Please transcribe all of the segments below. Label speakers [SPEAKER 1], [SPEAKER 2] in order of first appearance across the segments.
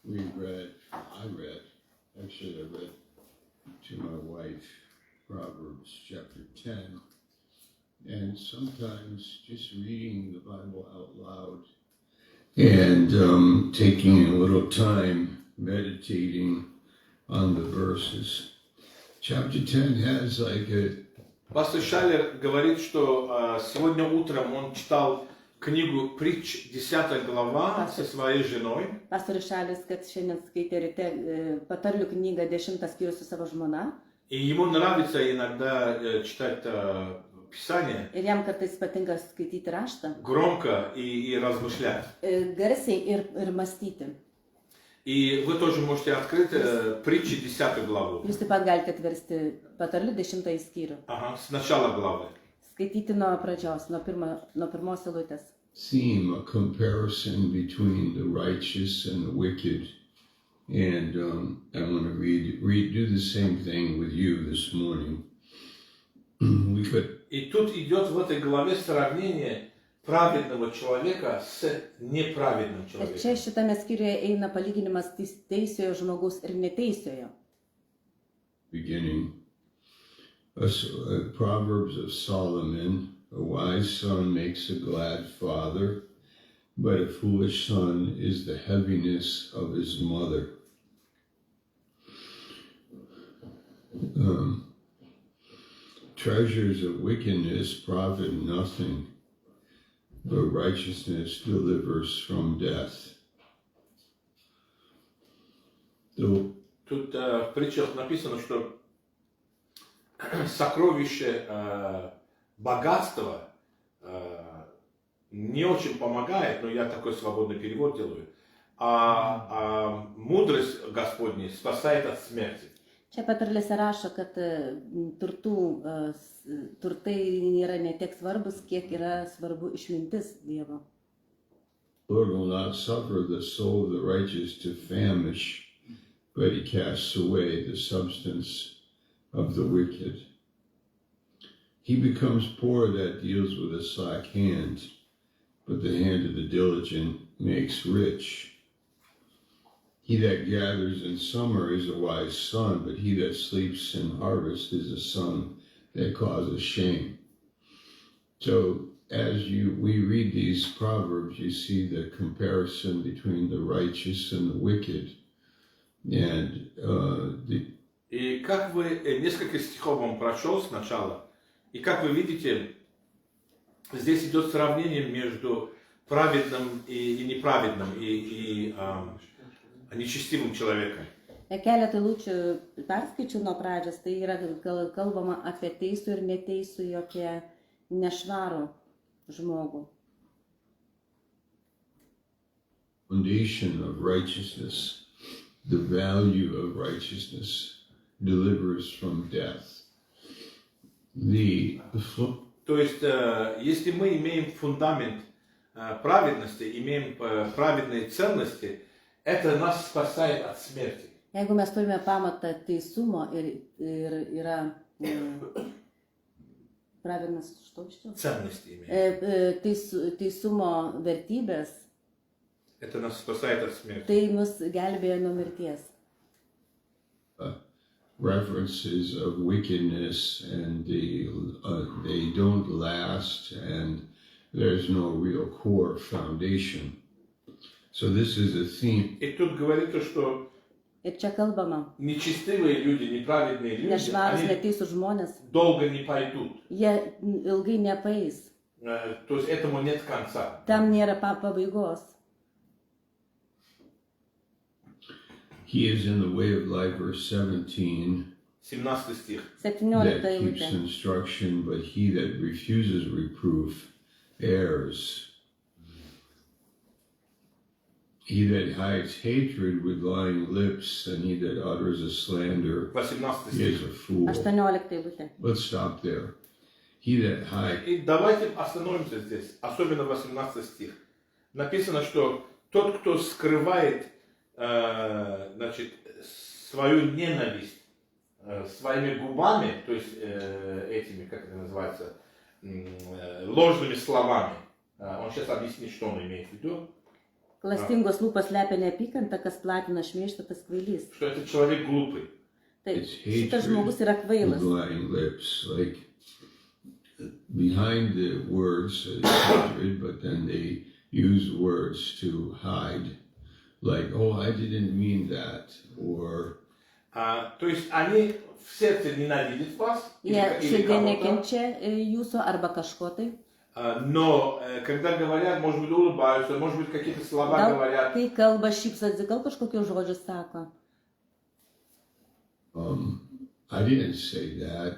[SPEAKER 1] I read to my wife Proverbs chapter 10, and sometimes just reading the Bible out loud and taking a little time meditating on the verses. Chapter 10 has like a...
[SPEAKER 2] Пастор Шайлер говорит, что сегодня утром он читал книгу Притч, 10 глава, со своей женой.
[SPEAKER 3] Pastorius Šalis, kad šiandien skaitė ryte patarlių knygą 10 skyrius su savo žmona.
[SPEAKER 2] И ему нравится иногда читать Писание.
[SPEAKER 3] Ir jam kartais patinka skaityti raštą.
[SPEAKER 2] Громко и размышлять.
[SPEAKER 3] Garsiai ir mąstyti.
[SPEAKER 2] И вы тоже можете открыть Притчи, 10 главу.
[SPEAKER 3] Jūs taip pat galite atversti patarlių 10 skyrių.
[SPEAKER 2] Ага, с начала главы.
[SPEAKER 3] Skaityti nuo pradžios, nuo pirmos eilutės.
[SPEAKER 1] Theme, a comparison between the righteous and the wicked. And I want to do the same thing with you this morning.
[SPEAKER 2] И тут идет в этой главе сравнение праведного человека с неправедным человеком.
[SPEAKER 3] Čia šitame skyriuje eina palyginimas teisiojo žmogaus ir neteisiojo.
[SPEAKER 1] Beginning, Proverbs of Solomon, a wise son makes a glad father, but a foolish son is the heaviness of his mother. Treasures of wickedness profit nothing, but righteousness delivers from death.
[SPEAKER 2] Тут в притчах написано, что сокровище богатства не очень помогает, но я такой свободный перевод делаю, а мудрость Господня спасает от смерти.
[SPEAKER 3] Čia patarlėse rašo, kad turtai nėra ne tiek svarbus, kiek yra svarbu išmintis Dievo.
[SPEAKER 1] Lord will not suffer the soul of the righteous to famish, but he casts away the substance of the wicked. He becomes poor that deals with a slack hand, but the hand of the diligent makes rich. He that gathers in summer is a wise son, but he that sleeps in harvest is a son that causes shame. So as we read these proverbs, you see the comparison between the righteous and the wicked. And
[SPEAKER 2] И как вы, несколько стихов вам прочел сначала, и как вы видите, здесь идет сравнение между праведным и неправедным, и nečistivim človekom.
[SPEAKER 3] Keletą eilučių perskaičiau nuo pradžios, tai yra kalbama apie teisų ir neteisų, apie nešvarų žmogų.
[SPEAKER 1] Foundation of righteousness, the value of righteousness delivers from death.
[SPEAKER 2] То есть, если мы имеем фундамент праведности, имеем праведные ценности, это нас спасает от смерти.
[SPEAKER 3] Jeigu mes turime pamatą teisumo ir yra pravednas, что еще?
[SPEAKER 2] Ценности имеем.
[SPEAKER 3] Teisumo vertybės,
[SPEAKER 2] это нас спасает от смерти.
[SPEAKER 3] Tai mus gelbėja nuo mirties.
[SPEAKER 1] References of wickedness and they don't last and there's no real core foundation. So this is a theme.
[SPEAKER 2] И тут говорится, что нечестивые люди, неправедные люди, они долго не пойдут.
[SPEAKER 3] Jie ilgai nepaeis.
[SPEAKER 2] То есть этому нет конца.
[SPEAKER 3] Tam nėra pabaigos.
[SPEAKER 1] He is in the way of life, verse 17.
[SPEAKER 2] 17 стих.
[SPEAKER 1] That keeps instruction, but he that refuses reproof errs. He that hides hatred with lying lips, and he that utters a slander is a fool. Let's stop there. He that hides.
[SPEAKER 2] И давайте остановимся здесь, особенно 18 стих. Написано, что тот, кто скрывает, значит, свою ненависть своими губами, то есть этими, как это называется, ложными словами. Он сейчас объяснит, что он имеет в виду.
[SPEAKER 3] Klastingos lūpos slepia neapykantą, kas platina šmeižtą, tas kvailys.
[SPEAKER 2] Что этот человек глупый.
[SPEAKER 3] Taip,
[SPEAKER 1] It's
[SPEAKER 3] šitas
[SPEAKER 1] hatred
[SPEAKER 3] žmogus yra
[SPEAKER 1] with
[SPEAKER 3] kvailas.
[SPEAKER 1] lying lips. Like behind the words is hatred, but then they use words to hide. Like, oh, I didn't mean that. Or
[SPEAKER 2] То есть они в сердце ненавидят вас
[SPEAKER 3] Jie
[SPEAKER 2] или
[SPEAKER 3] širdie
[SPEAKER 2] кого-то,
[SPEAKER 3] nekenčia jūsų arba kažko tai.
[SPEAKER 2] но когда говорят, может быть, улыбаются, может быть, какие-то слова
[SPEAKER 3] Gal,
[SPEAKER 2] говорят,
[SPEAKER 3] kai kalba šypsosi, gal kažkokius žodžius sako.
[SPEAKER 1] I didn't say that.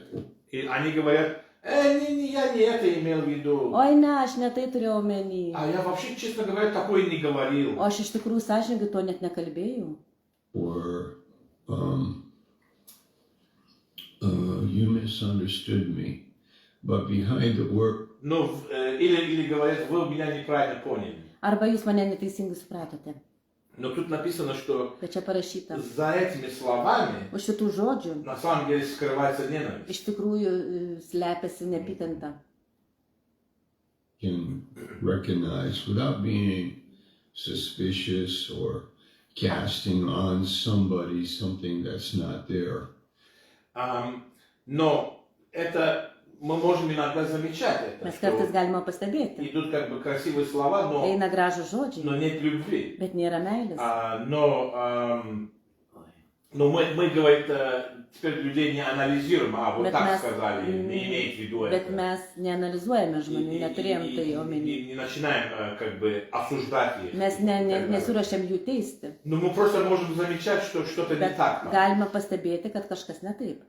[SPEAKER 2] и они говорят, я не это имел в виду.
[SPEAKER 3] Oi ne, aš netai turėjau omeny.
[SPEAKER 2] А я вообще, честно говоря, такое не говорил.
[SPEAKER 3] O aš iš tikrųjų sąžininkai to net nekalbėjau.
[SPEAKER 1] Or you misunderstood me. But behind the word,
[SPEAKER 2] Ну, или говорят, вы меня неправильно поняли.
[SPEAKER 3] Arba jūs mane neteisingai supratote.
[SPEAKER 2] Но тут написано, что
[SPEAKER 3] Bet čia parašyta.
[SPEAKER 2] за этими словами
[SPEAKER 3] Už šitų žodžių
[SPEAKER 2] на самом деле скрывается ненависть.
[SPEAKER 3] iš tikrųjų slepiasi neapykanta.
[SPEAKER 1] can recognize without being suspicious or casting on somebody something that's not there.
[SPEAKER 2] Но это мы можем иногда замечать это,
[SPEAKER 3] Mes kartais
[SPEAKER 2] что
[SPEAKER 3] galima pastebėti.
[SPEAKER 2] идут как бы красивые слова,
[SPEAKER 3] Eina gražų žodžiai,
[SPEAKER 2] но нет любви.
[SPEAKER 3] bet nėra meilės.
[SPEAKER 2] Но мы говорит, теперь людей не анализируем, вот
[SPEAKER 3] Bet
[SPEAKER 2] так
[SPEAKER 3] mes,
[SPEAKER 2] сказали, не имеете в виду
[SPEAKER 3] bet
[SPEAKER 2] это.
[SPEAKER 3] mes neanalizuojame žmonių, neturėjom tai omeny.
[SPEAKER 2] Не начинаем как бы осуждать их.
[SPEAKER 3] Mes nesiruošiam jų teisti.
[SPEAKER 2] Но мы просто можем замечать, что что-то не
[SPEAKER 3] Bet
[SPEAKER 2] так. там.
[SPEAKER 3] galima pastebėti, kad kažkas ne taip.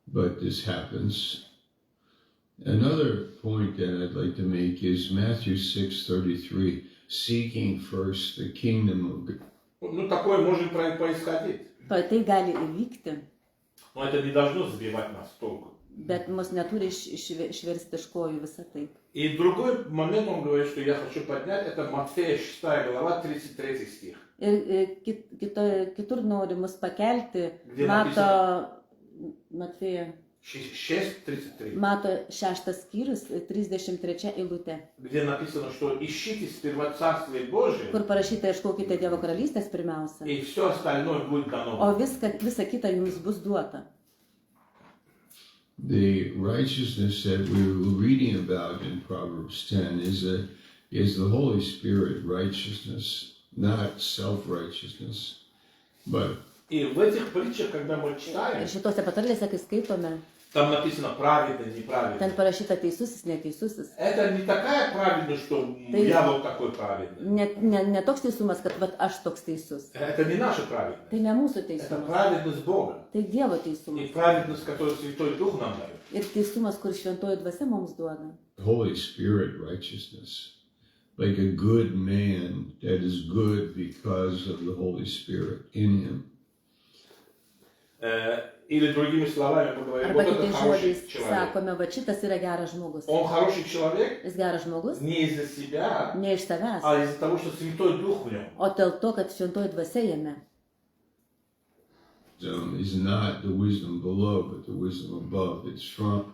[SPEAKER 1] But this happens. Another point that I'd like to make is Matthew 6:33, seeking first the kingdom of God.
[SPEAKER 2] Ну, такое может происходить.
[SPEAKER 3] Tai gali įvykti,
[SPEAKER 2] Но это не должно сбивать нас с толку.
[SPEAKER 3] bet mus neturi išversti iš kojų visą tai.
[SPEAKER 2] И другой момент он говорит, что я хочу поднять, это Матфея 6 глава, 33 стих.
[SPEAKER 3] Ir kitur nori mus pakelti,
[SPEAKER 2] Где
[SPEAKER 3] Matvėjo
[SPEAKER 2] 6:33,
[SPEAKER 3] Mato 6 skyrius, 33 eilutė,
[SPEAKER 2] где написано, что ищите сперва Царствие Божие,
[SPEAKER 3] kur parašyta, ieškokite Dievo karalystės pirmiausia,
[SPEAKER 2] и все остальное будет
[SPEAKER 3] o
[SPEAKER 2] дано.
[SPEAKER 3] visa kita jums bus duota.
[SPEAKER 1] The righteousness that we were reading about in Proverbs 10 is the Holy Spirit righteousness, not self-righteousness, but
[SPEAKER 2] И в этих притчах, когда мы
[SPEAKER 3] Ir
[SPEAKER 2] читаем,
[SPEAKER 3] šitose patarlėse, kai skaitome,
[SPEAKER 2] там написано праведно, неправедно.
[SPEAKER 3] ten parašyta teisusis, neteisusis.
[SPEAKER 2] Это не такая праведность, что
[SPEAKER 3] Ты-
[SPEAKER 2] я вот такой праведный.
[SPEAKER 3] Ne toks teisumas, kad vat, aš toks teisus.
[SPEAKER 2] Это не наша праведность.
[SPEAKER 3] Tai ne mūsų
[SPEAKER 2] Это
[SPEAKER 3] teisumas.
[SPEAKER 2] праведность Бога.
[SPEAKER 3] Tai Dievo
[SPEAKER 2] И
[SPEAKER 3] teisumas.
[SPEAKER 2] праведность, которую Святой Дух нам дает.
[SPEAKER 3] Ir teisumas, kur šventoji dvasia mums duoda.
[SPEAKER 1] Holy Spirit righteousness. Like a good man that is good because of the Holy Spirit in him.
[SPEAKER 2] Или другими словами мы говорим,
[SPEAKER 3] Arba
[SPEAKER 2] вот это
[SPEAKER 3] kitais
[SPEAKER 2] хороший
[SPEAKER 3] žodžiais
[SPEAKER 2] человек.
[SPEAKER 3] sakome, va šitas yra geras žmogus.
[SPEAKER 2] Он хороший человек
[SPEAKER 3] Jis geras žmogus
[SPEAKER 2] не из-за себя,
[SPEAKER 3] ne iš savęs,
[SPEAKER 2] а из-за того, что Святой Дух в нем.
[SPEAKER 3] o dėl to, kad šventoji dvasia jame.
[SPEAKER 1] Is not the wisdom below, but the wisdom above. It's from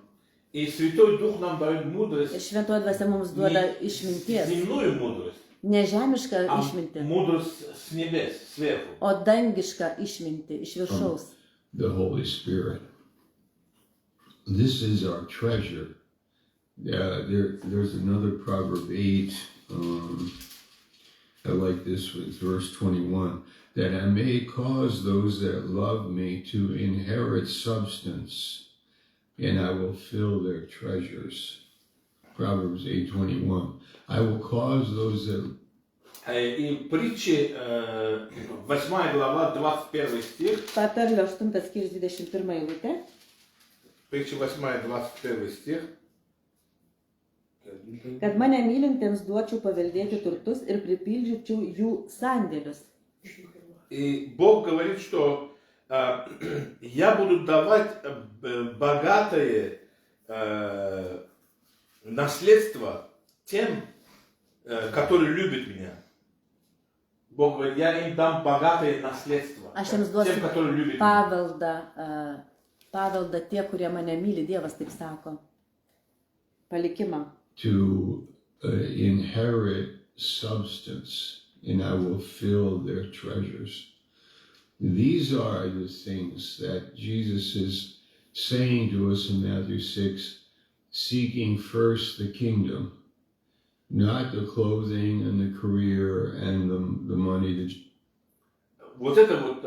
[SPEAKER 2] И Святой Дух нам дает
[SPEAKER 3] Ir
[SPEAKER 2] мудрость,
[SPEAKER 3] šventoji dvasia mums duoda
[SPEAKER 2] не
[SPEAKER 3] išminties.
[SPEAKER 2] земную мудрость,
[SPEAKER 3] Ne žemišką
[SPEAKER 2] а
[SPEAKER 3] išmintį,
[SPEAKER 2] мудрость с небес, сверху.
[SPEAKER 3] o dangišką išmintį iš viršaus.
[SPEAKER 1] the Holy Spirit. This is our treasure. There's another Proverb 8. I like this one, verse 21. That I may cause those that love me to inherit substance, and I will fill their treasures. Proverbs 8:21. I will cause those that
[SPEAKER 2] И притчи, 8 глава, 21 стих,
[SPEAKER 3] Patarlio 8 skyrius 21 eilutė.
[SPEAKER 2] притча 8, 21 стих.
[SPEAKER 3] Kad mane mylintiems duočiau paveldėti turtus ir pripildyčiau jų sandėlius.
[SPEAKER 2] И Бог говорит, что я буду давать богатое наследство тем, которые любят меня. Бог говорит, я им дам богатое наследство.
[SPEAKER 3] Aš jiems
[SPEAKER 2] Тем,
[SPEAKER 3] duosiu
[SPEAKER 2] которые любят меня.
[SPEAKER 3] paveldą tie, kurie mane myli, Dievas taip sako. Palikimą.
[SPEAKER 1] to inherit substance, and I will fill their treasures. These are the things that Jesus is saying to us in Matthew 6, seeking first the kingdom, not the clothing and the career and the money that
[SPEAKER 2] Вот это вот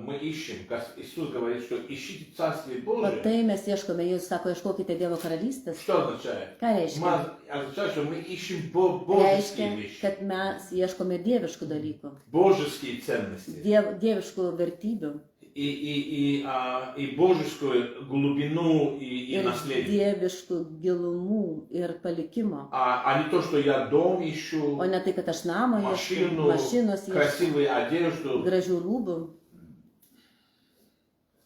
[SPEAKER 2] мы ищем, как Иисус говорит, что ищите Царствие
[SPEAKER 3] O
[SPEAKER 2] Божие.
[SPEAKER 3] tai mes ieškome, Jėzus sako, ieškokite Dievo karalystės.
[SPEAKER 2] Что означает?
[SPEAKER 3] Ką reiškia?
[SPEAKER 2] Означает, что мы ищем божеские
[SPEAKER 3] Reiškia,
[SPEAKER 2] вещи,
[SPEAKER 3] kad mes ieškome dieviškų dalykų,
[SPEAKER 2] божеские ценности
[SPEAKER 3] dieviškų vertybių
[SPEAKER 2] и божескую глубину и
[SPEAKER 3] ir
[SPEAKER 2] наследие.
[SPEAKER 3] dieviškų gilumų ir palikimo.
[SPEAKER 2] А не то, что я дом ищу,
[SPEAKER 3] O ne tai, kad aš namą ieškau,
[SPEAKER 2] машину,
[SPEAKER 3] mašinos ieškau,
[SPEAKER 2] красивую одежду.
[SPEAKER 3] gražių rūbų,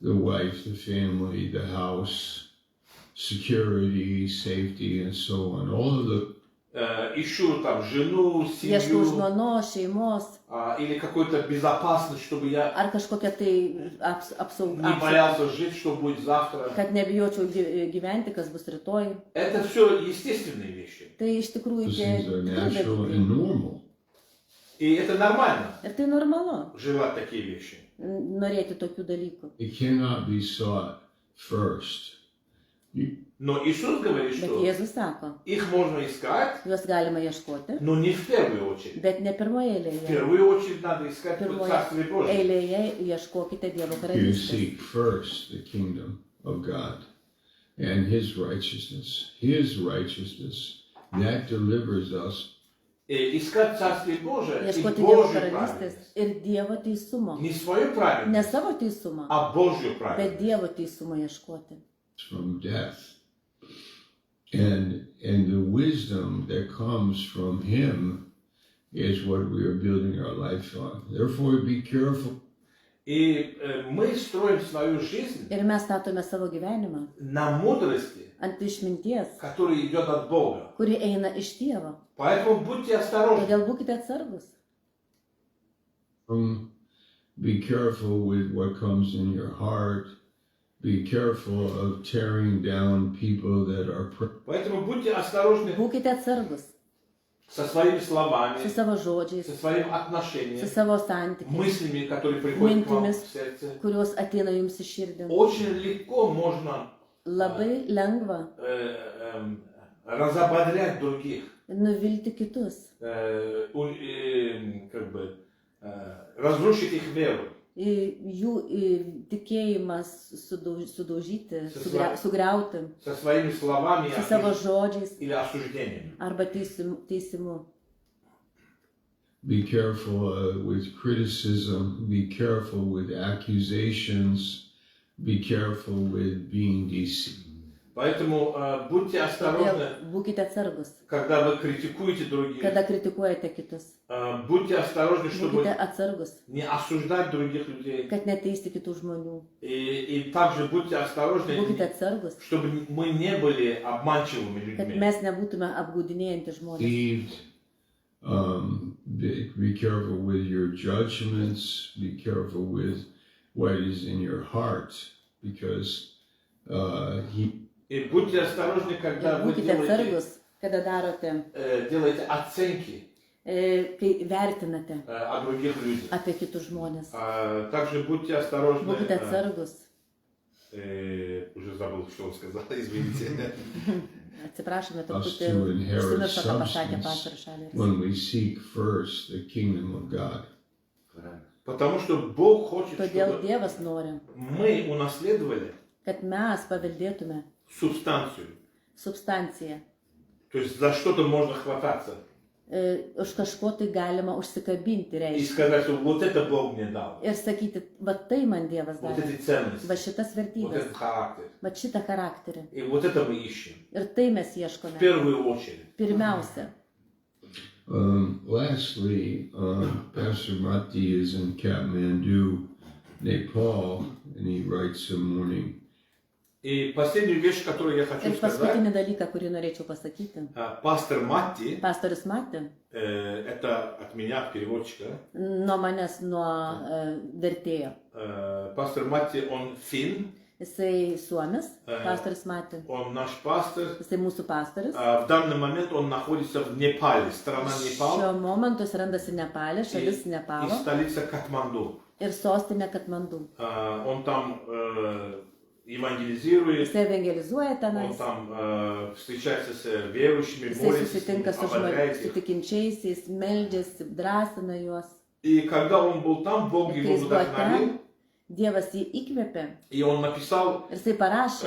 [SPEAKER 1] the wife, the family, the house, security, safety, and so on. All of the
[SPEAKER 2] Ищу там жену,
[SPEAKER 3] ieškau
[SPEAKER 2] семью
[SPEAKER 3] žmonos, šeimos,
[SPEAKER 2] или какую-то безопасность, чтобы я
[SPEAKER 3] ar kažkokią tai
[SPEAKER 2] не
[SPEAKER 3] apsaugą,
[SPEAKER 2] боялся жить, что будет завтра.
[SPEAKER 3] kad nebijočiau gyventi, kas bus rytoj.
[SPEAKER 2] Это все естественные вещи.
[SPEAKER 3] Tai iš tikrųjų
[SPEAKER 1] those
[SPEAKER 3] tie
[SPEAKER 1] things are
[SPEAKER 3] tikrų
[SPEAKER 1] natural
[SPEAKER 3] dalykai.
[SPEAKER 1] and normal.
[SPEAKER 2] И это нормально,
[SPEAKER 3] Ir tai normalu,
[SPEAKER 2] желать такие вещи.
[SPEAKER 3] norėti tokių dalykų.
[SPEAKER 1] It cannot be sought first.
[SPEAKER 2] Но Иисус говорит,
[SPEAKER 3] Bet
[SPEAKER 2] что
[SPEAKER 3] Jėzus sako,
[SPEAKER 2] их можно искать,
[SPEAKER 3] juos galima ieškoti,
[SPEAKER 2] но не в первую очередь.
[SPEAKER 3] bet ne pirmoje
[SPEAKER 2] В
[SPEAKER 3] eilėje.
[SPEAKER 2] первую очередь надо искать
[SPEAKER 3] Pirmoje
[SPEAKER 2] Царствие Божие.
[SPEAKER 3] eilėje ieškokite Dievo
[SPEAKER 1] You
[SPEAKER 3] karalystės.
[SPEAKER 1] seek first the kingdom of God and His righteousness. His righteousness, that delivers us.
[SPEAKER 2] Искать Царствие Божие и
[SPEAKER 3] Ieškoti Dievo
[SPEAKER 2] Божью
[SPEAKER 3] karalystės
[SPEAKER 2] праведность.
[SPEAKER 3] ir Dievo teisumo.
[SPEAKER 2] Не свою
[SPEAKER 3] Ne
[SPEAKER 2] праведность,
[SPEAKER 3] savo teisumą,
[SPEAKER 2] а Божью
[SPEAKER 3] bet
[SPEAKER 2] праведность.
[SPEAKER 3] Dievo teisumo ieškoti.
[SPEAKER 1] From death. And the wisdom that comes from Him is what we are building our life on. Therefore, be careful.
[SPEAKER 2] И мы строим свою жизнь
[SPEAKER 3] Ir mes statome savo gyvenimą
[SPEAKER 2] на мудрости,
[SPEAKER 3] ant išminties,
[SPEAKER 2] которая идет от Бога.
[SPEAKER 3] kuri eina iš Dievo.
[SPEAKER 2] Поэтому будьте осторожны.
[SPEAKER 3] Todėl būkite atsargus.
[SPEAKER 1] Be careful with what comes in your heart. Be careful of tearing down people that are.
[SPEAKER 2] Поэтому будьте осторожны
[SPEAKER 3] Būkite atsargus
[SPEAKER 2] со своими
[SPEAKER 3] su
[SPEAKER 2] словами,
[SPEAKER 3] savo žodžiais,
[SPEAKER 2] со своим
[SPEAKER 3] su
[SPEAKER 2] отношением,
[SPEAKER 3] savo santykiais,
[SPEAKER 2] мыслями, которые приходят к вам в
[SPEAKER 3] mintimis,
[SPEAKER 2] сердце.
[SPEAKER 3] kurios ateina jums į širdį.
[SPEAKER 2] Очень легко можно
[SPEAKER 3] Labai lengva
[SPEAKER 2] разободрять других,
[SPEAKER 3] nuvilti kitus,
[SPEAKER 2] как бы разрушить их веру.
[SPEAKER 3] jų tikėjimas sudaužyti, sugriauti
[SPEAKER 2] Со своими словами
[SPEAKER 3] su savo žodžiais
[SPEAKER 2] или осуждением.
[SPEAKER 3] arba teisimu.
[SPEAKER 1] Be careful with criticism. Be careful with accusations. Be careful with being deceived.
[SPEAKER 2] Поэтому будьте осторожны,
[SPEAKER 3] Todėl būkite atsargus,
[SPEAKER 2] когда вы критикуете других.
[SPEAKER 3] kada kritikuojate kitus.
[SPEAKER 2] Будьте осторожны, чтобы
[SPEAKER 3] Būkite atsargus,
[SPEAKER 2] не осуждать других людей.
[SPEAKER 3] kad neteisti kitų žmonių.
[SPEAKER 2] И также будьте осторожны,
[SPEAKER 3] Būkite atsargus,
[SPEAKER 2] чтобы мы не были обманчивыми
[SPEAKER 3] kad
[SPEAKER 2] людьми.
[SPEAKER 3] mes nebūtume apgaudinėjantys žmonės.
[SPEAKER 1] Deceived. Be careful with your judgments. Be careful with what is in your heart, because He.
[SPEAKER 2] И будьте осторожны, когда вы
[SPEAKER 3] Būkite atsargus, kada darote,
[SPEAKER 2] делаете оценки
[SPEAKER 3] kai vertinate
[SPEAKER 2] о других людях.
[SPEAKER 3] apie kitus žmonės.
[SPEAKER 2] Также будьте осторожны.
[SPEAKER 3] Būkite atsargus.
[SPEAKER 2] Уже забыл, что он сказал, извините.
[SPEAKER 3] Atsiprašome,
[SPEAKER 1] Us
[SPEAKER 3] truputį
[SPEAKER 1] to inherit
[SPEAKER 3] užsimiršo, ką pasakė
[SPEAKER 1] substance
[SPEAKER 3] pastorius Šalės.
[SPEAKER 1] when we seek first the kingdom of God.
[SPEAKER 2] Потому что Бог хочет,
[SPEAKER 3] Todėl
[SPEAKER 2] чтобы
[SPEAKER 3] Dievas nori,
[SPEAKER 2] мы унаследовали
[SPEAKER 3] kad mes paveldėtume
[SPEAKER 2] субстанцию.
[SPEAKER 3] substanciją.
[SPEAKER 2] То есть за что-то можно хвататься
[SPEAKER 3] Už kažko tai galima užsikabinti,
[SPEAKER 2] и
[SPEAKER 3] reiškia.
[SPEAKER 2] сказать, что вот это Бог мне дал.
[SPEAKER 3] Ir sakyti, va tai man Dievas
[SPEAKER 2] Вот
[SPEAKER 3] davė.
[SPEAKER 2] эти ценности,
[SPEAKER 3] Va šitas
[SPEAKER 2] вот
[SPEAKER 3] vertybės,
[SPEAKER 2] этот характер.
[SPEAKER 3] va šitą charakterį.
[SPEAKER 2] И вот это мы ищем.
[SPEAKER 3] Ir tai mes
[SPEAKER 2] В
[SPEAKER 3] ieškome.
[SPEAKER 2] первую очередь.
[SPEAKER 3] Pirmiausia.
[SPEAKER 1] Lastly, Pastor Mati is in Kathmandu, Nepal, and he writes a morning.
[SPEAKER 2] И последнюю вещь, которую я хочу
[SPEAKER 3] Ir
[SPEAKER 2] сказать,
[SPEAKER 3] paskutinį dalyką, kurį norėčiau pasakyti.
[SPEAKER 2] пастор Матти,
[SPEAKER 3] Pastorius Matė,
[SPEAKER 2] это от меня, от переводчика,
[SPEAKER 3] nuo manęs, nuo vertėjo.
[SPEAKER 2] пастор Матти, он финн,
[SPEAKER 3] Jisai suomis, pastorius Mati.
[SPEAKER 2] Он наш пастор.
[SPEAKER 3] Jisai mūsų pastorius.
[SPEAKER 2] В данный момент он находится в Непале, страна Непал
[SPEAKER 3] Šiuo momentu jis randasi Nepale,
[SPEAKER 2] и
[SPEAKER 3] šalis Nepalo
[SPEAKER 2] столица Катманду.
[SPEAKER 3] ir sostinė Katmandu.
[SPEAKER 2] Он там евангелизирует,
[SPEAKER 3] Jisai evangelizuoja
[SPEAKER 2] он
[SPEAKER 3] tenais.
[SPEAKER 2] там встречается с верующими,
[SPEAKER 3] Jisai
[SPEAKER 2] молится,
[SPEAKER 3] susitinka su
[SPEAKER 2] ободряет их.
[SPEAKER 3] tikinčiaisiais, meldžiasi, drąsina juos.
[SPEAKER 2] И когда он был там, Бог
[SPEAKER 3] Ir kai
[SPEAKER 2] его
[SPEAKER 3] jis buvo
[SPEAKER 2] вдохновил,
[SPEAKER 3] ten, Dievas jį įkvėpė
[SPEAKER 2] и он написал
[SPEAKER 3] ir jisai parašė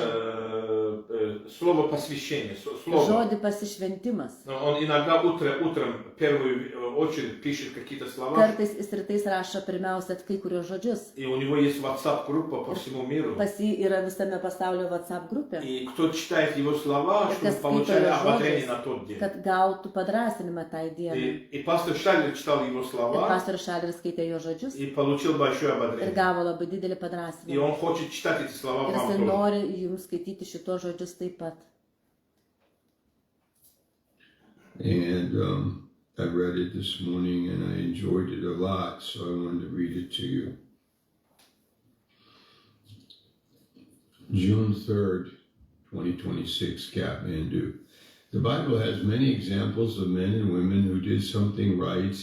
[SPEAKER 2] слово посвящения, слово.
[SPEAKER 3] žodį pasišventimas.
[SPEAKER 2] Он иногда утром в первую очередь пишет какие-то слова,
[SPEAKER 3] Kartais jis rytais rašo pirmiausia kai kurios žodžius.
[SPEAKER 2] и у него есть WhatsApp-группа по всему миру.
[SPEAKER 3] Pas jį yra visame pasaulio WhatsApp grupė,
[SPEAKER 2] И кто читает его слова,
[SPEAKER 3] Ir
[SPEAKER 2] чтобы
[SPEAKER 3] kas
[SPEAKER 2] получали
[SPEAKER 3] skaito jo
[SPEAKER 2] ободрение
[SPEAKER 3] žodžius,
[SPEAKER 2] на тот день.
[SPEAKER 3] kad gautų padrasinimą tai dienai.
[SPEAKER 2] И пастор Штайлер читал его
[SPEAKER 3] Ir
[SPEAKER 2] слова
[SPEAKER 3] pastorius Šaleris skaitė jo žodžius
[SPEAKER 2] и получил большое
[SPEAKER 3] ir
[SPEAKER 2] ободрение.
[SPEAKER 3] gavo labai didelį
[SPEAKER 2] И
[SPEAKER 3] padrasinimą.
[SPEAKER 2] он хочет читать эти слова
[SPEAKER 3] Ir
[SPEAKER 2] вам
[SPEAKER 3] jisai
[SPEAKER 2] тоже.
[SPEAKER 3] nori jums skaityti šitos žodžius taip pat.
[SPEAKER 1] And I read it this morning and I enjoyed it a lot, so I wanted to read it to you. June 3rd, 2026, Kathmandu. The Bible has many examples of men and women who did something right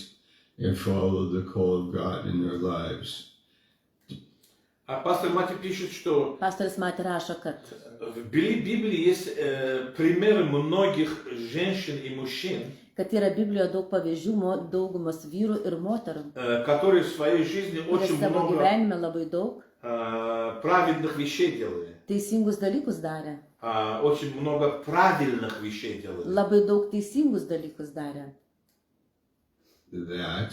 [SPEAKER 1] and followed the call of God in their lives.
[SPEAKER 2] А пастор Мати пишет, что
[SPEAKER 3] Pastorius Mati rašo, kad
[SPEAKER 2] в Библии есть примеры многих женщин и мужчин,
[SPEAKER 3] yra Biblijoje daug pavyzdžių daugumos vyrų ir moterų,
[SPEAKER 2] которые в своей жизни
[SPEAKER 3] kurie
[SPEAKER 2] очень
[SPEAKER 3] savo
[SPEAKER 2] много
[SPEAKER 3] gyvenime labai daug
[SPEAKER 2] праведных вещей делали.
[SPEAKER 3] teisingus dalykus darė.
[SPEAKER 2] Очень много правильных вещей делали.
[SPEAKER 3] Labai daug teisingus dalykus darė.
[SPEAKER 1] That,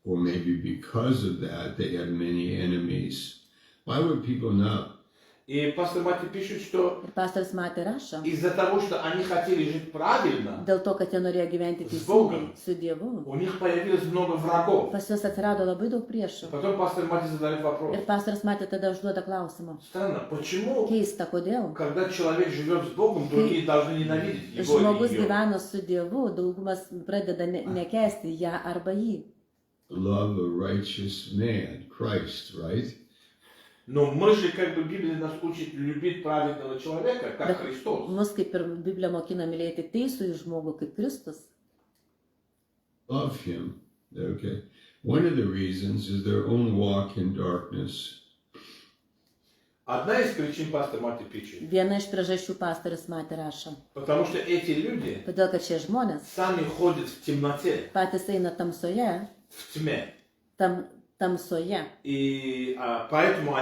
[SPEAKER 1] or maybe because of that, they had many enemies. Why would people not?
[SPEAKER 2] И пастор Мати пишет, что
[SPEAKER 3] Ir pastorius Mati rašo,
[SPEAKER 2] из-за того, что они хотели жить правильно,
[SPEAKER 3] dėl to, kad jie norėjo gyventi teisingai su Dievu,
[SPEAKER 2] у них появилось много врагов.
[SPEAKER 3] pas juos atsirado labai daug priešų.
[SPEAKER 2] Потом пастор Мати задает вопрос.
[SPEAKER 3] Ir pastorius Mati tada užduoda klausimą.
[SPEAKER 2] Странно, почему,
[SPEAKER 3] Keista, kodėl?
[SPEAKER 2] когда человек живет с Богом, другие должны ненавидеть его
[SPEAKER 3] Žmogus
[SPEAKER 2] или ее?
[SPEAKER 3] gyvena su Dievu, daugumas pradeda nekęsti ją arba jį.
[SPEAKER 1] Love a righteous man, Christ, right?
[SPEAKER 2] Но мы же, как бы, Библия нас учит любить праведного человека, как
[SPEAKER 3] Bet
[SPEAKER 2] Христос.
[SPEAKER 3] mus kaip ir Biblija mokina mylėti teisųjį žmogų kaip Kristus.
[SPEAKER 1] Love him. Okay. One of the reasons is their own walk in darkness.
[SPEAKER 2] Одна из причин пастор Мати пишет,
[SPEAKER 3] Viena iš priežasčių pastorius Mati rašo.
[SPEAKER 2] потому что эти люди
[SPEAKER 3] Todėl, kad šie žmonės
[SPEAKER 2] сами ходят в темноте,
[SPEAKER 3] patys eina tamsoje,
[SPEAKER 2] в тьме.
[SPEAKER 3] tamsoje.
[SPEAKER 2] И поэтому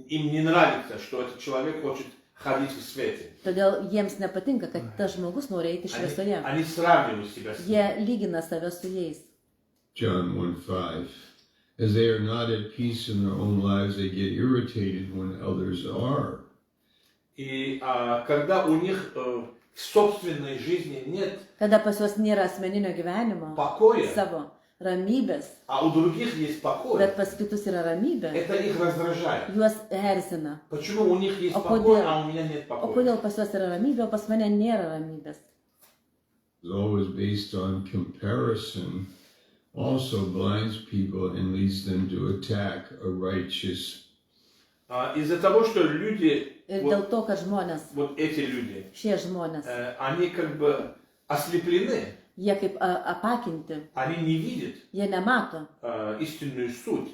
[SPEAKER 2] им не нравится, что этот человек хочет ходить в свете.
[SPEAKER 3] Todėl jiems nepatinka, kad tas žmogus nori eiti šviesoje.
[SPEAKER 2] Они сравнивают себя с ним.
[SPEAKER 3] Jie lygina save su jais.
[SPEAKER 1] John 1:5. As they are not at peace in their own lives, they get irritated when others are.
[SPEAKER 2] И когда у них в собственной жизни нет
[SPEAKER 3] Kada pas juos nėra asmeninio gyvenimo,
[SPEAKER 2] покоя,
[SPEAKER 3] savo ramybės,
[SPEAKER 2] а у других есть покой,
[SPEAKER 3] bet pas kitus yra ramybė,
[SPEAKER 2] это их раздражает.
[SPEAKER 3] juos erzina.
[SPEAKER 2] Почему у них есть
[SPEAKER 3] А
[SPEAKER 2] покой,
[SPEAKER 3] kodėl?
[SPEAKER 2] а у меня нет
[SPEAKER 3] O
[SPEAKER 2] покоя?
[SPEAKER 3] kodėl pas juos yra ramybė, o pas mane nėra ramybės?
[SPEAKER 1] It's always based on comparison, also blinds people and leads them to attack a righteous.
[SPEAKER 2] Из-за того, что люди,
[SPEAKER 3] Ir dėl to, kad žmonės,
[SPEAKER 2] вот эти люди,
[SPEAKER 3] šie žmonės,
[SPEAKER 2] они как бы ослеплены,
[SPEAKER 3] jie kaip apakinti,
[SPEAKER 2] они не видят
[SPEAKER 3] jie nemato
[SPEAKER 2] истинную суть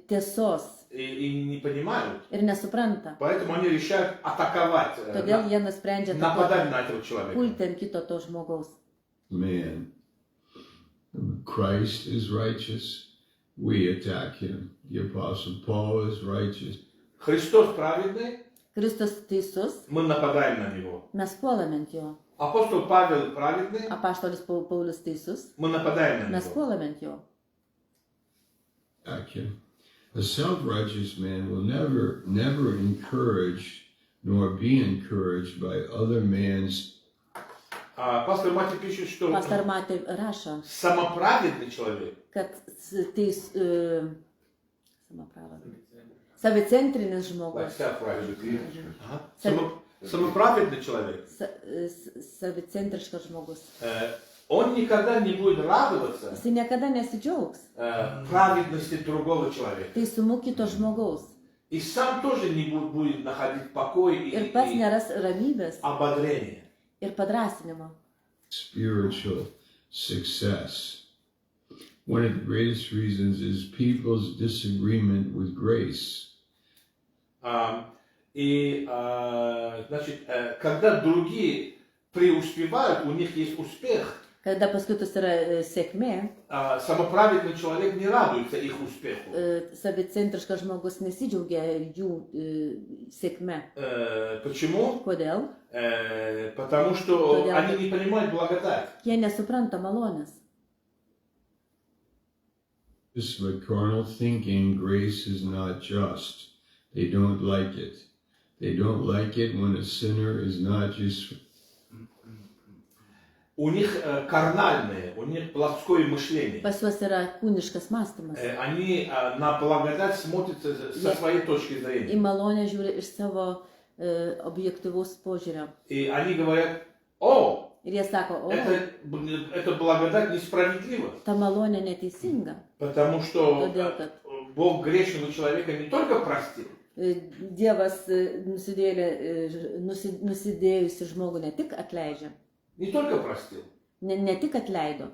[SPEAKER 3] tiesos
[SPEAKER 2] и не понимают.
[SPEAKER 3] ir nesupranta.
[SPEAKER 2] Поэтому они решают атаковать,
[SPEAKER 3] Todėl jie nusprendžia
[SPEAKER 2] нападать на этого человека.
[SPEAKER 3] pulti ant kito to žmogaus.
[SPEAKER 1] Man. Christ is righteous. We attack him. The Apostle Paul is righteous.
[SPEAKER 2] Христос праведный,
[SPEAKER 3] Kristus teisus,
[SPEAKER 2] мы нападаем на него.
[SPEAKER 3] mes puolame ant jo.
[SPEAKER 2] Апостол Павел праведный,
[SPEAKER 3] Apaštalis Paulius teisus,
[SPEAKER 2] мы нападаем на
[SPEAKER 3] mes
[SPEAKER 2] него.
[SPEAKER 3] puolame ant jo.
[SPEAKER 1] Attack him. A self-righteous man will never encourage nor be encouraged by other man's.
[SPEAKER 2] Пастор Мати пишет, что
[SPEAKER 3] Pastor Mati rašo,
[SPEAKER 2] самоправедный человек,
[SPEAKER 3] kad savicentrinis žmogus,
[SPEAKER 2] самоправедный человек,
[SPEAKER 3] savicentriškas žmogus,
[SPEAKER 2] он никогда не будет радоваться
[SPEAKER 3] jisai niekada nesidžiaugs
[SPEAKER 2] праведности другого человека.
[SPEAKER 3] teisumu kito žmogaus.
[SPEAKER 2] И сам тоже не будет находить покой
[SPEAKER 3] ir pats neras ramybės
[SPEAKER 2] ободрение.
[SPEAKER 3] ir padrasinimo.
[SPEAKER 1] Spiritual success. One of the greatest reasons is people's disagreement with grace.
[SPEAKER 2] Значит, когда другие преуспевают, у них есть успех,
[SPEAKER 3] Kada paskui yra sėkmė,
[SPEAKER 2] самоправедный человек не радуется их успеху.
[SPEAKER 3] savicentriškas žmogus nesidžiaugia jų sėkme.
[SPEAKER 2] Почему?
[SPEAKER 3] Kodėl?
[SPEAKER 2] Потому что
[SPEAKER 3] Todėl,
[SPEAKER 2] они не понимают благодать.
[SPEAKER 3] Jie nesupranta malonės.
[SPEAKER 1] Just by carnal thinking, grace is not just. They don't like it. They don't like it when a sinner is not just.
[SPEAKER 2] У них карнальное, у них плотское мышление.
[SPEAKER 3] Pas juos yra kūniškas mąstymas.
[SPEAKER 2] Они на благодать смотрят со своей точки
[SPEAKER 3] Į
[SPEAKER 2] зрения.
[SPEAKER 3] malonę žiūri iš savo objektyvaus požiūrio.
[SPEAKER 2] И они говорят, о,
[SPEAKER 3] Ir jie sako, o,
[SPEAKER 2] это благодать несправедлива.
[SPEAKER 3] ta malonė neteisinga.
[SPEAKER 2] Потому что
[SPEAKER 3] Todėl, kad
[SPEAKER 2] Бог грешного человека не только простил,
[SPEAKER 3] Dievas nusidėjusi žmogų ne tik atleidžia,
[SPEAKER 2] не только простил,
[SPEAKER 3] ne tik atleido,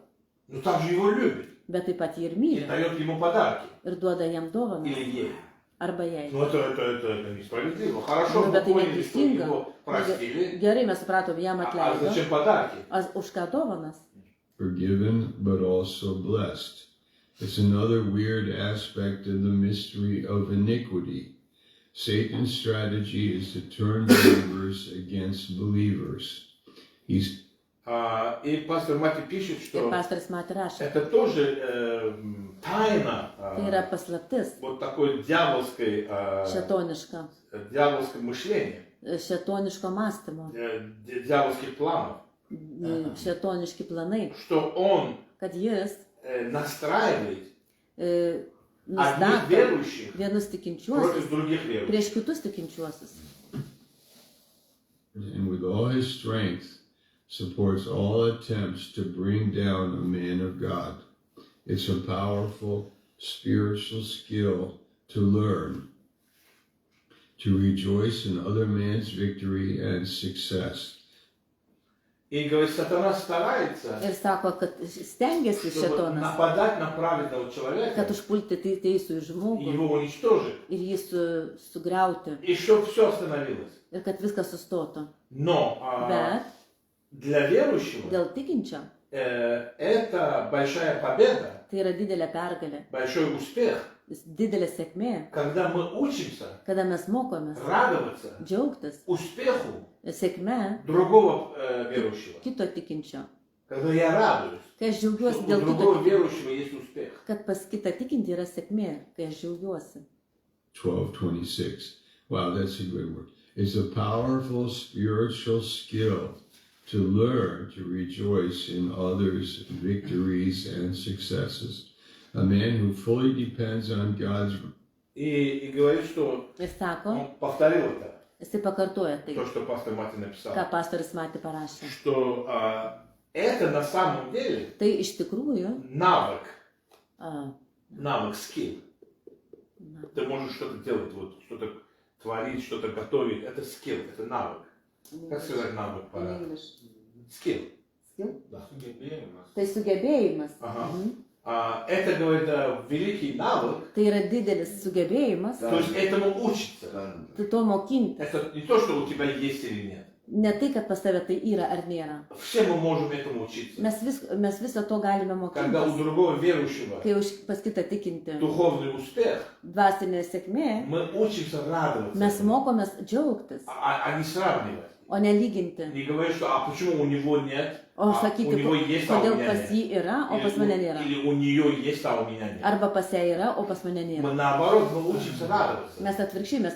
[SPEAKER 2] но также его любит
[SPEAKER 3] bet taip pat jį ir
[SPEAKER 2] и
[SPEAKER 3] myli
[SPEAKER 2] дает ему подарки.
[SPEAKER 3] ir duoda jam dovaną
[SPEAKER 2] Или ей.
[SPEAKER 3] arba jai.
[SPEAKER 2] Ну это несправедливо. Хорошо,
[SPEAKER 3] Bet tai
[SPEAKER 2] мы поняли, что
[SPEAKER 3] neteisinga.
[SPEAKER 2] его простили.
[SPEAKER 3] Gerai, mes supratom, jam
[SPEAKER 2] А
[SPEAKER 3] atleido.
[SPEAKER 2] зачем подарки?
[SPEAKER 3] Už ką dovanas?
[SPEAKER 1] Forgiven but also blessed. It's another weird aspect of the mystery of iniquity. Satan's strategy is to turn believers against believers.
[SPEAKER 2] И пастор Мати пишет,
[SPEAKER 3] Ir
[SPEAKER 2] что
[SPEAKER 3] pastoras Matė rašė,
[SPEAKER 2] это тоже тайна
[SPEAKER 3] tai yra paslaptis,
[SPEAKER 2] вот такой дьявольской мышления,
[SPEAKER 3] šetoniško mąstymo,
[SPEAKER 2] дьявольских планов,
[SPEAKER 3] šetoniški planai,
[SPEAKER 2] что он
[SPEAKER 3] kad jis
[SPEAKER 2] настраивает одних
[SPEAKER 3] nustato
[SPEAKER 2] верующих
[SPEAKER 3] vienus
[SPEAKER 2] против
[SPEAKER 3] tikinčiuosius
[SPEAKER 2] других верующих.
[SPEAKER 3] prieš kitus tikinčiuosius.
[SPEAKER 1] And with all his strength, supports all attempts to bring down a man of God. It's a powerful spiritual skill to learn, to rejoice in other man's victory and success.
[SPEAKER 2] И говорит, сатана старается,
[SPEAKER 3] Ir sako, kad stengiasi
[SPEAKER 2] чтобы
[SPEAKER 3] šetonas,
[SPEAKER 2] нападать на праведного
[SPEAKER 3] kad
[SPEAKER 2] человека
[SPEAKER 3] užpulti teisų
[SPEAKER 2] и
[SPEAKER 3] žmogų
[SPEAKER 2] его уничтожить,
[SPEAKER 3] ir jį sugriauti
[SPEAKER 2] и чтобы все остановилось.
[SPEAKER 3] ir kad viskas sustotų.
[SPEAKER 2] Но
[SPEAKER 3] Bet
[SPEAKER 2] для верующего
[SPEAKER 3] dėl tikinčio
[SPEAKER 2] это большая победа,
[SPEAKER 3] tai yra didelė pergalė,
[SPEAKER 2] большой успех,
[SPEAKER 3] didelė sėkmė,
[SPEAKER 2] когда мы учимся
[SPEAKER 3] kada mes mokomės
[SPEAKER 2] радоваться
[SPEAKER 3] džiaugtis
[SPEAKER 2] успеху
[SPEAKER 3] sėkme
[SPEAKER 2] другого верующего.
[SPEAKER 3] kito tikinčio.
[SPEAKER 2] Когда я радуюсь,
[SPEAKER 3] Kai aš
[SPEAKER 2] что
[SPEAKER 3] džiaugiuosi
[SPEAKER 2] у
[SPEAKER 3] dėl kito
[SPEAKER 2] другого
[SPEAKER 3] tikinčio,
[SPEAKER 2] верующего есть успех.
[SPEAKER 3] kad pas kitą tikintį yra sėkmė, kai aš džiaugiuosi.
[SPEAKER 1] 12:26. Wow, that's a good word. It's a powerful spiritual skill to learn to rejoice in others' victories and successes. A man who fully depends on God's.
[SPEAKER 2] И говорит, что
[SPEAKER 3] Ir sako,
[SPEAKER 2] он повторил это,
[SPEAKER 3] jisai pakartoja tai,
[SPEAKER 2] то, что пастор Мати написал,
[SPEAKER 3] ką pastoris Matė parašė.
[SPEAKER 2] что это на самом деле
[SPEAKER 3] Tai iš tikrųjų,
[SPEAKER 2] навык,
[SPEAKER 3] a,
[SPEAKER 2] скилл. Ты можешь что-то делать, вот что-то творить, что-то готовить. Это скилл, это навык. Как сказать навык по-английски? Скилл. Да.
[SPEAKER 3] tai sugebėjimas.
[SPEAKER 2] Ага.
[SPEAKER 3] Mhm.
[SPEAKER 2] Это, говорит, великий навык.
[SPEAKER 3] Tai yra didelis sugebėjimas,
[SPEAKER 2] То есть этому учиться.
[SPEAKER 3] tu to mokintis.
[SPEAKER 2] Это не то, что у тебя есть или нет.
[SPEAKER 3] Ne tai, kad pas tave tai yra ar nėra.
[SPEAKER 2] Все мы можем этому учиться.
[SPEAKER 3] Mes viso to galime
[SPEAKER 2] Когда у
[SPEAKER 3] mokintis.
[SPEAKER 2] другого верующего
[SPEAKER 3] Kai pas kitą tikinti
[SPEAKER 2] духовный успех,
[SPEAKER 3] dvasinė sėkmė,
[SPEAKER 2] мы учимся радоваться,
[SPEAKER 3] mes mokomės džiaugtis,
[SPEAKER 2] а не сравнивать.
[SPEAKER 3] o nelyginti.
[SPEAKER 2] Не говорить, что почему у него нет,
[SPEAKER 3] O
[SPEAKER 2] у
[SPEAKER 3] sakyti,
[SPEAKER 2] него есть, а у
[SPEAKER 3] kodėl
[SPEAKER 2] меня
[SPEAKER 3] pas
[SPEAKER 2] нет.
[SPEAKER 3] jį yra, o pas mane nėra.
[SPEAKER 2] Или у нее есть, а у меня нет.
[SPEAKER 3] Arba pas ją yra, o pas mane nėra.
[SPEAKER 2] Мы наоборот, мы учимся радоваться.
[SPEAKER 3] Mes atvirkščiai, mes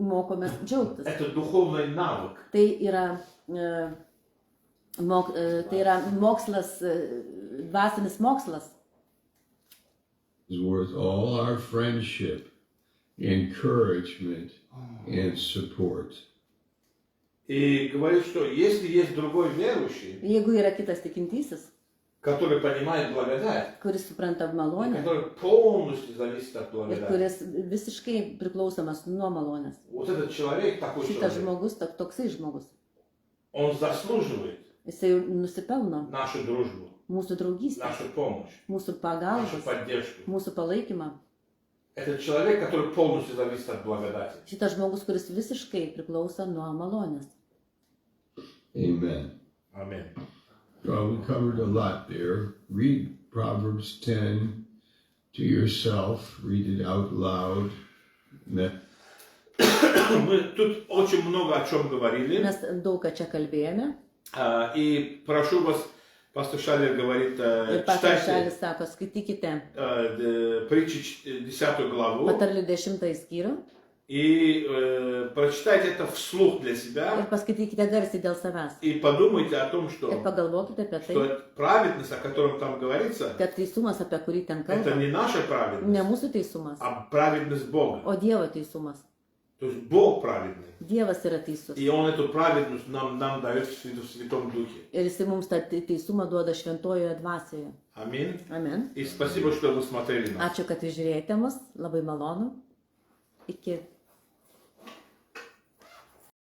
[SPEAKER 3] mokomės džiaugtis.
[SPEAKER 2] Это духовный навык.
[SPEAKER 3] Tai yra, tai yra mokslas, dvasinis mokslas.
[SPEAKER 1] Is worth all our friendship, encouragement, and support.
[SPEAKER 2] И говорит, что если есть другой верующий,
[SPEAKER 3] Jeigu yra kitas tikintysis,
[SPEAKER 2] который понимает благодать,
[SPEAKER 3] kuris supranta
[SPEAKER 2] и
[SPEAKER 3] malonę
[SPEAKER 2] который полностью зависит от
[SPEAKER 3] ir
[SPEAKER 2] благодати.
[SPEAKER 3] kuris visiškai priklausomas nuo malonės.
[SPEAKER 2] Вот этот человек, такой
[SPEAKER 3] Šitas
[SPEAKER 2] человек,
[SPEAKER 3] žmogus, toksai žmogus,
[SPEAKER 2] он заслуживает
[SPEAKER 3] jisai nusipelno
[SPEAKER 2] нашу дружбу,
[SPEAKER 3] mūsų draugystę,
[SPEAKER 2] нашу помощь,
[SPEAKER 3] mūsų
[SPEAKER 2] нашу
[SPEAKER 3] pagalbą,
[SPEAKER 2] поддержку.
[SPEAKER 3] mūsų palaikymą.
[SPEAKER 2] Это человек, который полностью зависит от благодати.
[SPEAKER 3] Šitas žmogus, kuris visiškai priklauso nuo malonės.
[SPEAKER 1] Amen.
[SPEAKER 2] Аминь.
[SPEAKER 1] Well, we covered a lot there. Read Proverbs 10 to yourself. Read it out loud.
[SPEAKER 2] Мы тут очень много о чем говорили.
[SPEAKER 3] Mes daug ką čia kalbėjome.
[SPEAKER 2] И прошу вас, пастор Шалер говорит,
[SPEAKER 3] Ir pastor
[SPEAKER 2] читайте
[SPEAKER 3] Šalis sako, skaitykite
[SPEAKER 2] притчи 10 главу
[SPEAKER 3] patarlių 10 skyrių
[SPEAKER 2] и прочитайте это вслух для
[SPEAKER 3] ir
[SPEAKER 2] себя
[SPEAKER 3] paskaitykite garsiai dėl savęs.
[SPEAKER 2] и подумайте о том,
[SPEAKER 3] Ir
[SPEAKER 2] что
[SPEAKER 3] pagalvokite apie tai,
[SPEAKER 2] что праведность, о котором там говорится,
[SPEAKER 3] kad teisumas, apie kurį ten
[SPEAKER 2] это
[SPEAKER 3] kalba,
[SPEAKER 2] не наша
[SPEAKER 3] ne
[SPEAKER 2] праведность,
[SPEAKER 3] mūsų teisumas,
[SPEAKER 2] а праведность Бога.
[SPEAKER 3] o Dievo teisumas.
[SPEAKER 2] То есть Бог праведный.
[SPEAKER 3] Dievas yra teisus.
[SPEAKER 2] И Он эту праведность нам дает в Святом Духе.
[SPEAKER 3] Ir jisai mums tą teisumą duoda šventojoje dvasioje.
[SPEAKER 2] Аминь.
[SPEAKER 3] Amen.
[SPEAKER 2] И спасибо, что вы смотрели нас.
[SPEAKER 3] Ačiū, kad jūs žiūrėjote mus. Labai malonu. Iki